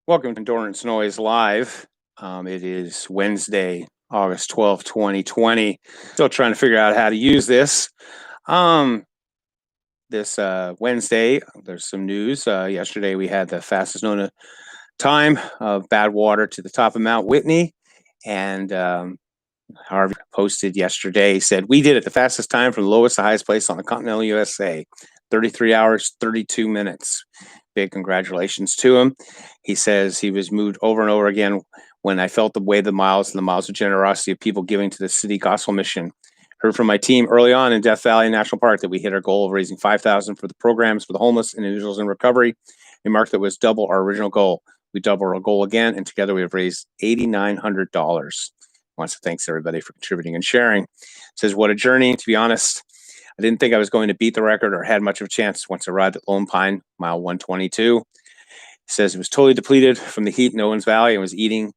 Welcome to Endurance Noise Live. It is Wednesday, August 12th, 2020. Still trying to figure out how to use this. This Wednesday, there's some news. Yesterday, we had the fastest known time of bad water to the top of Mount Whitney. And Harvey posted yesterday, said, "We did it, the fastest time from the lowest to highest place on the continental USA, 33 hours, 32 minutes. Big congratulations to him. He says he was moved over and over again when I felt the weight of the miles and the miles of generosity of people giving to the city gospel mission. Heard from my team early on in Death Valley National Park that we hit our goal of raising $5,000 for the programs for the homeless and individuals in recovery, a mark that was double our original goal. We doubled our goal again, and together we have raised $8,900. Wants to thanks everybody for contributing and sharing. Says, what a journey. To be honest, I didn't think I was going to beat the record or had much of a chance once I arrived at Lone Pine, mile 122. He says it was totally depleted from the heat in Owens Valley and was eating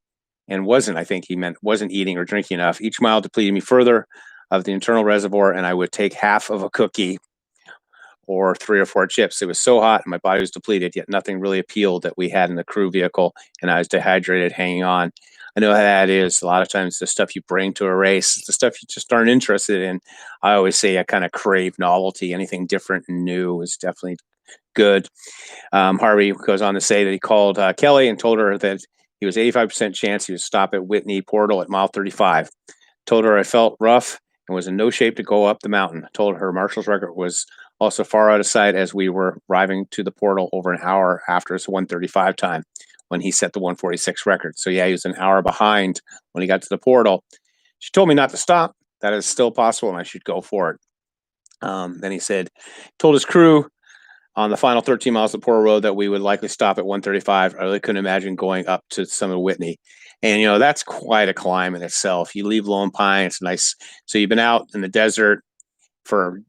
and wasn't, I think he meant wasn't eating or drinking enough. Each mile depleted me further of the internal reservoir, and I would take half of a cookie or 3 or 4 chips. It was so hot and my body was depleted, yet nothing really appealed that we had in the crew vehicle, and I was dehydrated hanging on. I know how that is. A lot of times the stuff you bring to a race, the stuff you just aren't interested in. I always say I kind of crave novelty. Anything different and new is definitely good. Harvey goes on to say that he called Kelly and told her that he was 85% chance he would stop at Whitney Portal at mile 35. Told her I felt rough and was in no shape to go up the mountain. Told her Marshall's record was also far out of sight as we were arriving to the portal over an hour after his 135 time when he set the 146 record. So yeah, he was an hour behind when he got to the portal. She told me not to stop. That is still possible and I should go for it. Then he said, told his crew on the final 13 miles of Portal Road that we would likely stop at 135. I really couldn't imagine going up to some of Whitney. And, that's quite a climb in itself. You leave Lone Pine, it's nice. So you've been out in the desert forever.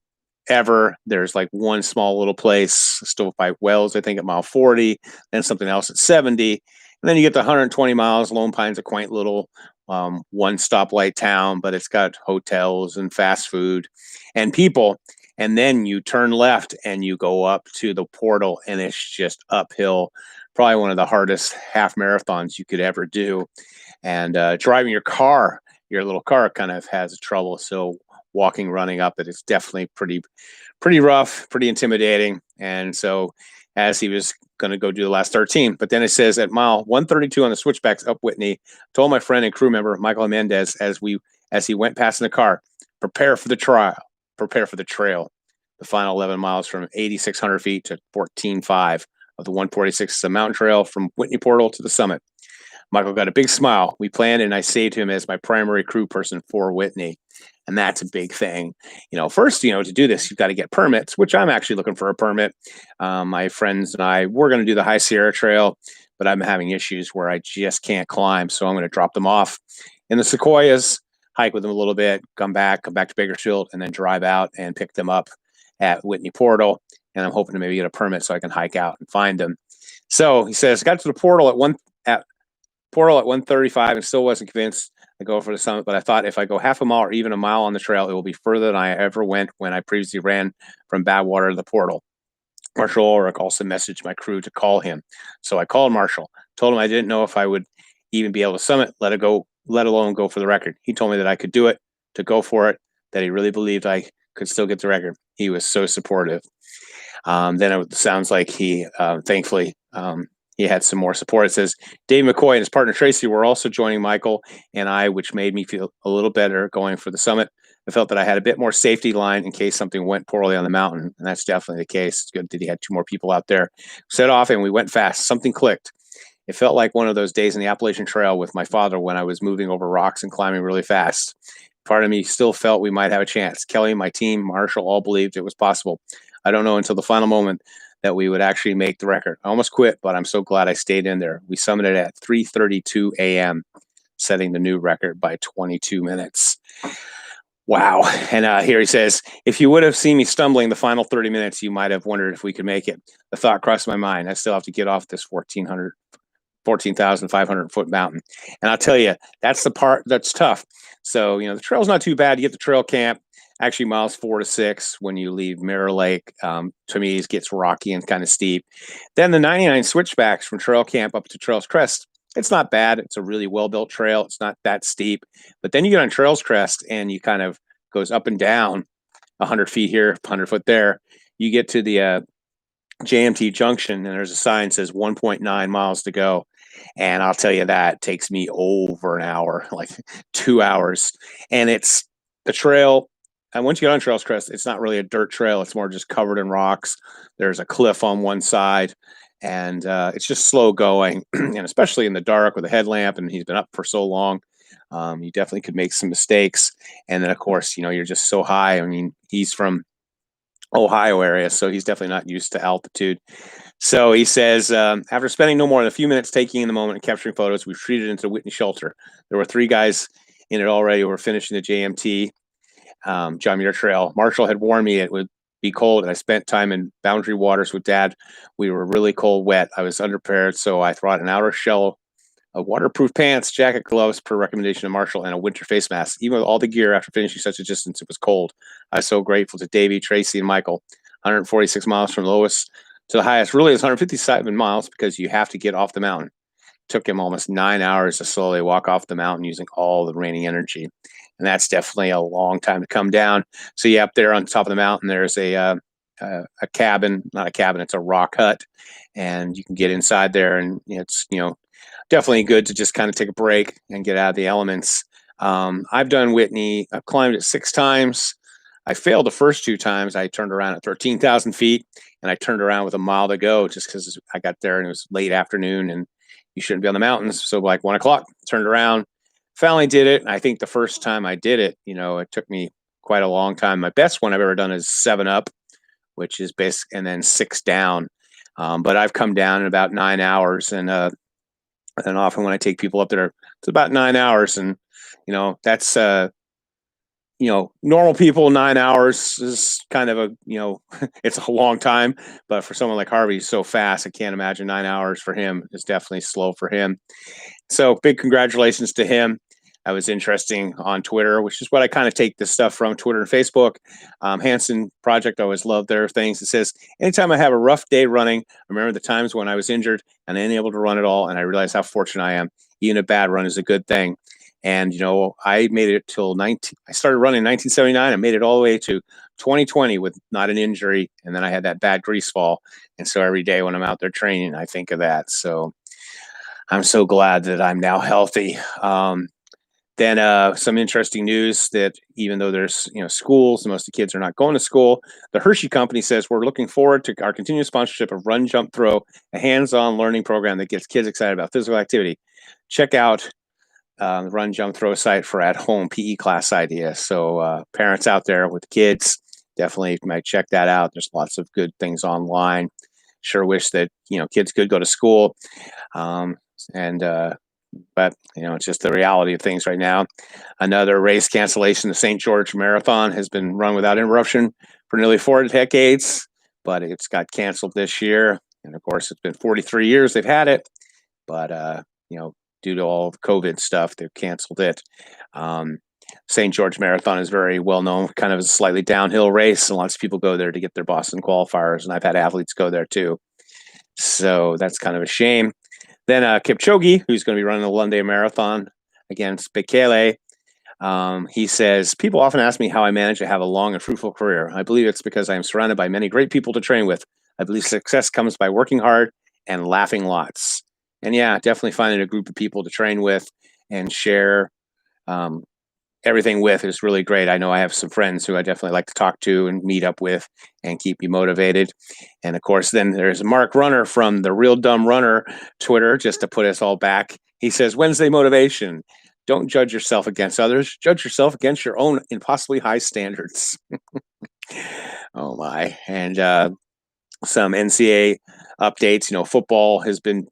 There's like one small little place, Stovepipe Wells, I think at mile 40, then something else at 70. And then you get to 120 miles. Lone Pine's a quaint little one stoplight town, but it's got hotels and fast food and people. And then you turn left and you go up to the portal, and it's just uphill. Probably one of the hardest half marathons you could ever do. And driving your little car kind of has trouble. So walking, running up it is definitely pretty rough, pretty intimidating. And so as he was going to go do the last 13, but then it says at mile 132 on the switchbacks up Whitney, told my friend and crew member, Michael Mendez, as he went past in the car, prepare for the trail. The final 11 miles from 8,600 feet to 14,500 of the 146 is a mountain trail from Whitney Portal to the summit. Michael got a big smile. We planned, and I saved him as my primary crew person for Whitney. And that's a big thing. First, to do this, you've got to get permits, which I'm actually looking for a permit. My friends and I, we're going to do the High Sierra Trail, but I'm having issues where I just can't climb. So I'm going to drop them off in the Sequoias, hike with them a little bit, come back to Bakersfield, and then drive out and pick them up at Whitney Portal. And I'm hoping to maybe get a permit so I can hike out and find them. So he says, got to the portal at 135 and still wasn't convinced to go for the summit, but I thought if I go half a mile or even a mile on the trail, it will be further than I ever went when I previously ran from Badwater to the portal. Marshall Ulrich also messaged my crew to call him. So I called Marshall, told him I didn't know if I would even be able to summit, let alone go for the record. He told me that I could do it, to go for it, that he really believed I could still get the record. He was so supportive. Then it sounds like he, thankfully, he had some more support. It says Dave McCoy and his partner Tracy were also joining Michael and I, which made me feel a little better going for the summit. I felt that I had a bit more safety line in case something went poorly on the mountain, and that's definitely the case. It's good that he had 2 more people out there. Set off and we went fast. Something clicked. It felt like one of those days in the Appalachian Trail with my father when I was moving over rocks and climbing really fast. Part of me still felt we might have a chance. Kelly, my team, Marshall, all believed it was possible. I don't know until the final moment that we would actually make the record. I almost quit, but I'm so glad I stayed in there. We summited at 3:32 a.m., setting the new record by 22 minutes. Wow. And here he says, if you would have seen me stumbling the final 30 minutes, you might have wondered if we could make it. The thought crossed my mind. I still have to get off this 14,500 foot mountain. And I'll tell you, that's the part that's tough. So, the trail's not too bad. You get the trail camp. actually miles 4 to 6 when you leave Mirror Lake. To me, it gets rocky and kind of steep. Then the 99 switchbacks from Trail Camp up to Trails Crest. It's not bad. It's a really well-built trail. It's not that steep. But then you get on Trails Crest and you kind of goes up and down 100 feet here, 100 foot there. You get to the JMT Junction, and there's a sign that says 1.9 miles to go. And I'll tell you, that takes me over an hour, like 2 hours. And it's the trail. And once you get on Trails Crest, it's not really a dirt trail. It's more just covered in rocks. There's a cliff on one side, and it's just slow going. And especially in the dark with a headlamp, and he's been up for so long, you definitely could make some mistakes. And then, of course, you're just so high. I mean, he's from Ohio area, so he's definitely not used to altitude. So he says, after spending no more than a few minutes taking in the moment and capturing photos, we retreated into the Whitney shelter. There were 3 guys in it already who were finishing the JMT, John Muir Trail. Marshall had warned me it would be cold, and I spent time in Boundary Waters with Dad. We were really cold, wet. I was underprepared, so I brought an outer shell of waterproof pants, jacket, gloves per recommendation of Marshall, and a winter face mask. Even with all the gear after finishing such a distance, it was cold. I was so grateful to Davey, Tracy, and Michael. 146 miles from the lowest to the highest. Really, it's 157 miles because you have to get off the mountain. It took him almost 9 hours to slowly walk off the mountain using all the remaining energy. And that's definitely a long time to come down. So yeah, up there on top of the mountain, there's a cabin, not a cabin, it's a rock hut. And you can get inside there, and it's, definitely good to just kind of take a break and get out of the elements. I've done Whitney. I've climbed it 6 times. I failed the first 2 times. I turned around at 13,000 feet, and I turned around with a mile to go just because I got there and it was late afternoon, and you shouldn't be on the mountains. So like 1 o'clock, turned around, finally did it. And I think the first time I did it, it took me quite a long time. My best one I've ever done is 7 up, which is basic, and then 6 down. But I've come down in about 9 hours, and often when I take people up there, it's about 9 hours. And, that's, normal people, 9 hours is kind of a, it's a long time. But for someone like Harvey, he's so fast, I can't imagine 9 hours for him is definitely slow for him. So big congratulations to him. I was interesting on Twitter, which is what I kind of take this stuff from, Twitter and Facebook. Hanson Project, I always love their things. It says, anytime I have a rough day running, I remember the times when I was injured and unable to run at all, and I realize how fortunate I am. Even a bad run is a good thing. And, I made it till I started running in 1979. I made it all the way to 2020 with not an injury. And then I had that bad grease fall. And so every day when I'm out there training, I think of that. So I'm so glad that I'm now healthy. Then some interesting news that even though there's schools, most of the kids are not going to school. The Hershey Company says we're looking forward to our continued sponsorship of Run, Jump, Throw, a hands-on learning program that gets kids excited about physical activity. Check out the Run, Jump, Throw site for at-home PE class ideas. So parents out there with kids definitely might check that out. There's lots of good things online. Sure wish that kids could go to school, but it's just the reality of things right now. Another race cancellation, the St. George Marathon has been run without interruption for nearly 4 decades, but it's got canceled this year. And of course, it's been 43 years they've had it, but due to all the COVID stuff, they've canceled it. St. George Marathon is very well known, kind of a slightly downhill race, and lots of people go there to get their Boston qualifiers, and I've had athletes go there too. So that's kind of a shame. Then Kipchoge, who's going to be running the London Marathon against Bekele, he says, people often ask me how I manage to have a long and fruitful career. I believe it's because I am surrounded by many great people to train with. I believe success comes by working hard and laughing lots. And yeah, definitely finding a group of people to train with and share everything with is really great. I know I have some friends who I definitely like to talk to and meet up with and keep me motivated. And of course, then there's Mark Runner from the Real Dumb Runner Twitter, just to put us all back. He says, Wednesday motivation. Don't judge yourself against others. Judge yourself against your own impossibly high standards. Oh my. And some NCAA updates. Football has been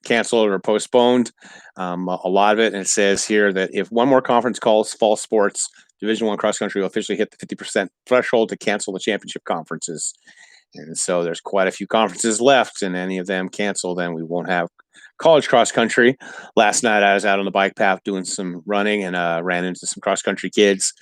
canceled or postponed, a lot of it. And it says here that if one more conference calls fall sports, Division I cross country will officially hit the 50% threshold to cancel the championship conferences. And so there's quite a few conferences left, and any of them cancel, then we won't have college cross country. Last night I was out on the bike path doing some running and ran into some cross country kids.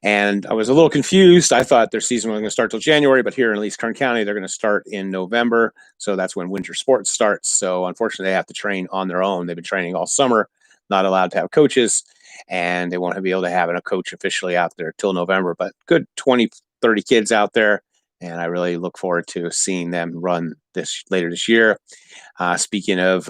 And I was a little confused. I thought their season was going to start till January, but here in East Kern County, they're going to start in November. So that's when winter sports starts. So unfortunately, they have to train on their own. They've been training all summer, not allowed to have coaches, and they won't be able to have a coach officially out there till November. But good 20, 30 kids out there. And I really look forward to seeing them run this later this year. Speaking of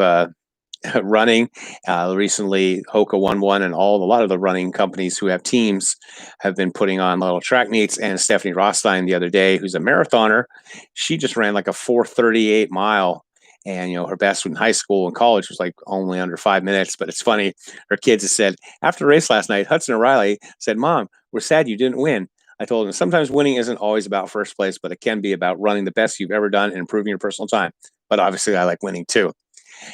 running, recently Hoka won one, and a lot of the running companies who have teams have been putting on little track meets. And Stephanie Rothstein the other day, who's a marathoner, she just ran like a 4:38 mile. And, her best in high school and college was like only under 5 minutes. But it's funny, her kids have said, after the race last night, Hudson O'Reilly said, "Mom, we're sad you didn't win." I told him sometimes winning isn't always about first place, but it can be about running the best you've ever done and improving your personal time. But obviously, I like winning too.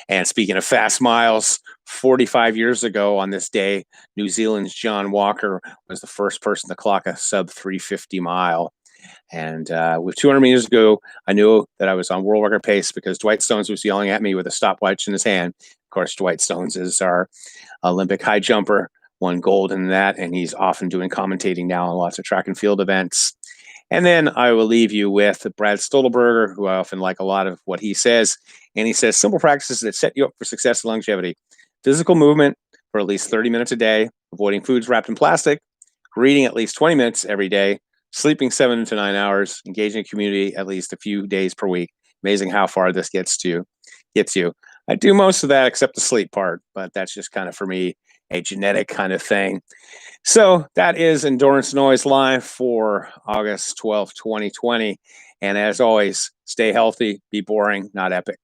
And speaking of fast miles, 45 years ago on this day, New Zealand's John Walker was the first person to clock a sub 350 mile. And with 200 meters to go, I knew that I was on world record pace because Dwight Stones was yelling at me with a stopwatch in his hand. Of course, Dwight Stones is our Olympic high jumper, won gold in that, and he's often doing commentating now on lots of track and field events. And then I will leave you with Brad Stoltenberger, who I often like a lot of what he says. And he says, simple practices that set you up for success and longevity. Physical movement for at least 30 minutes a day, avoiding foods wrapped in plastic, reading at least 20 minutes every day, sleeping 7 to 9 hours, engaging in community at least a few days per week. Amazing how far this gets you. I do most of that except the sleep part, but that's just kind of for me a genetic kind of thing. So that is Endurance Noise Live for August 12th, 2020. And as always, stay healthy, be boring, not epic.